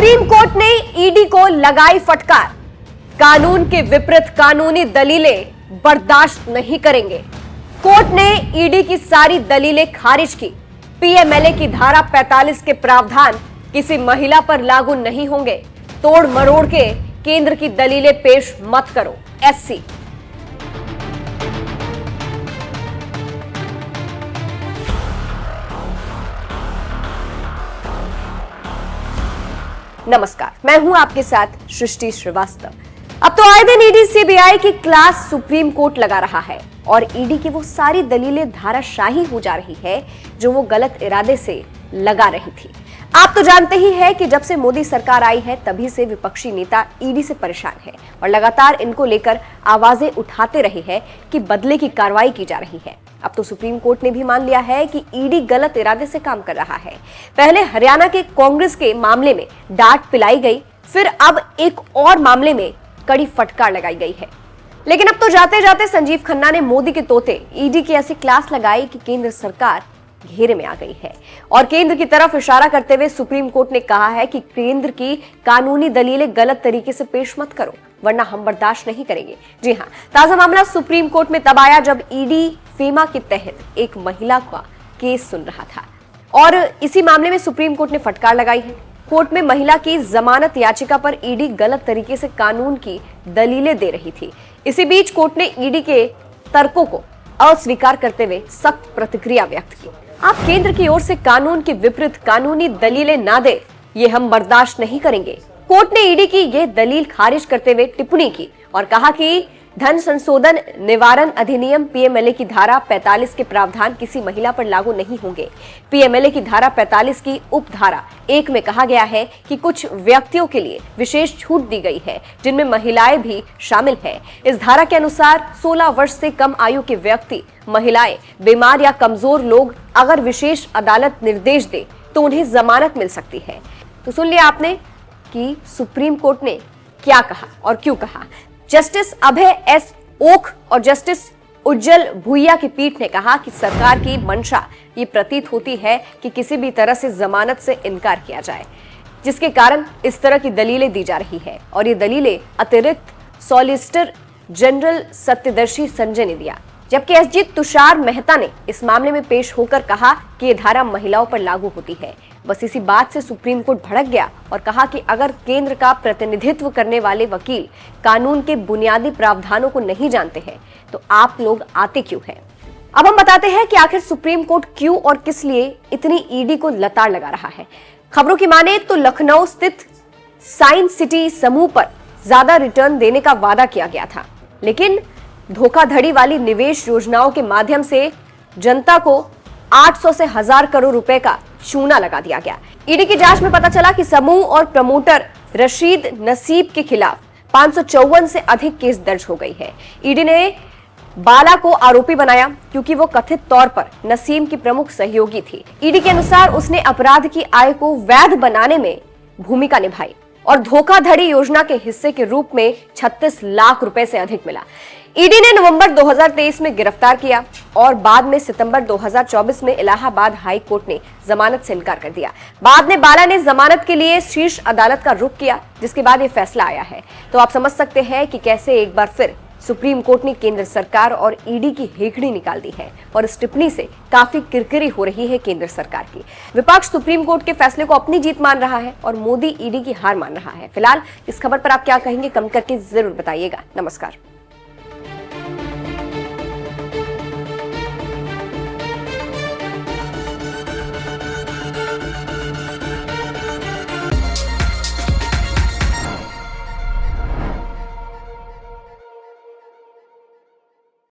Supreme court ने ED को लगाई फटकार। कानून के विपरीत कानूनी दलीलें बर्दाश्त नहीं करेंगे। कोर्ट ने ईडी की सारी दलीलें खारिज की। पीएमएलए की धारा 45 के प्रावधान किसी महिला पर लागू नहीं होंगे। तोड़ मरोड़ के केंद्र की दलीलें पेश मत करो। एससी नमस्कार, मैं हूं आपके साथ सृष्टि श्रीवास्तव। अब तो आए दिन ईडी सीबीआई की क्लास सुप्रीम कोर्ट लगा रहा है और ईडी की वो सारी दलीलें धाराशाही हो जा रही है जो वो गलत इरादे से लगा रही थी। आप तो जानते ही हैं कि जब से मोदी सरकार आई है तभी से विपक्षी नेता ईडी से परेशान है और लगातार इनको लेकर आवाजें उठाते रहे हैं कि बदले की कार्रवाई की जा रही है। अब तो सुप्रीम कोर्ट ने भी मान लिया है कि ईडी गलत इरादे से काम कर रहा है। पहले हरियाणा के कांग्रेस के मामले में डांट पिलाई गई, फिर अब एक और मामले में कड़ी फटकार लगाई गई है। लेकिन अब तो जाते जाते संजीव खन्ना ने मोदी के तोते ईडी की ऐसी क्लास लगाई कि केंद्र सरकार घेरे में आ गई है और केंद्र की तरफ इशारा करते हुए सुप्रीम कोर्ट ने कहा है कि केंद्र की कानूनी दलीलें गलत तरीके से पेश मत करो वरना हम बर्दाश्त नहीं करेंगे। जी हां, ताजा मामला सुप्रीम कोर्ट में तब आया जब ईडी फेमा के तहत एक महिला का केस सुन रहा था और इसी मामले में सुप्रीम कोर्ट ने फटकार लगाई है। कोर्ट में महिला की जमानत याचिका पर ईडी गलत तरीके से कानून की दलीलें दे रही थी। इसी बीच कोर्ट ने ईडी के तर्कों को अस्वीकार करते हुए सख्त प्रतिक्रिया व्यक्त की। आप केंद्र की ओर से कानून के विपरीत कानूनी दलीलें ना दे, ये हम बर्दाश्त नहीं करेंगे। कोर्ट ने ईडी की यह दलील खारिज करते हुए टिप्पणी की और कहा कि धन संशोधन निवारण अधिनियम पीएमएलए की धारा 45 के प्रावधान किसी महिला पर लागू नहीं होंगे। पीएमएलए की धारा 45 की उपधारा 1 में कहा गया है कि कुछ व्यक्तियों के लिए विशेष छूट दी गई है जिनमें महिलाएं भी शामिल है। इस धारा के अनुसार 16 वर्ष से कम आयु के व्यक्ति, महिलाएं, बीमार या कमजोर लोग अगर विशेष अदालत निर्देश दे तो उन्हें जमानत मिल सकती है। तो सुन लिया आपने कि सुप्रीम कोर्ट ने क्या कहा और क्यों कहा। जस्टिस अभय एस ओक और जस्टिस उज्जवल भुइया की पीठ ने कहा कि सरकार की मंशा ये प्रतीत होती है कि किसी भी तरह से जमानत से इनकार किया जाए, जिसके कारण इस तरह की दलीलें दी जा रही है और ये दलीलें अतिरिक्त सॉलिसिटर जनरल सत्यदर्शी संजय ने दिया, जबकि एसजी तुषार मेहता ने इस मामले में पेश होकर कहा कि यह धारा महिलाओं पर लागू होती है। बस इसी बात से सुप्रीम कोर्ट भड़क गया और कहा कि अगर केंद्र का प्रतिनिधित्व करने वाले वकील कानून के बुनियादी प्रावधानों को नहीं जानते हैं तो आप लोग आते क्यों हैं। अब हम बताते हैं कि आखिर सुप्रीम कोर्ट क्यों और किस लिए इतनी ईडी को लताड़ लगा रहा है। खबरों की माने तो लखनऊ स्थित साइंस सिटी समूह पर ज्यादा रिटर्न देने का वादा किया गया था, लेकिन धोखाधड़ी वाली निवेश योजनाओं के माध्यम से जनता को 800 से 1000 करोड़ रुपए का चूना लगा दिया गया। ईडी की जांच में पता चला कि समूह और प्रमोटर रशीद नसीब के खिलाफ 554 से अधिक केस दर्ज हो गई है। ईडी ने बाला को आरोपी बनाया क्योंकि वो कथित तौर पर नसीम की प्रमुख सहयोगी थी। ईडी के अनुसार उसने अपराध की आय को वैध बनाने में भूमिका निभाई और धोखाधड़ी योजना के हिस्से के रूप में 36 लाख रुपए से अधिक मिला। ईडी ने नवंबर 2023 में गिरफ्तार किया और बाद में सितंबर 2024 में इलाहाबाद हाई कोर्ट ने जमानत से इनकार कर दिया। बाद में बाला ने जमानत के लिए शीर्ष अदालत का रुख किया, जिसके बाद ये फैसला आया है। तो आप समझ सकते हैं कि कैसे एक बार फिर सुप्रीम कोर्ट ने केंद्र सरकार और ईडी की हेकड़ी निकाल दी है और इस टिप्पणी से काफी किरकिरी हो रही है केंद्र सरकार की। विपक्ष सुप्रीम कोर्ट के फैसले को अपनी जीत मान रहा है और मोदी ईडी की हार मान रहा है। फिलहाल इस खबर पर आप क्या कहेंगे, कमेंट करके जरूर बताइएगा। नमस्कार।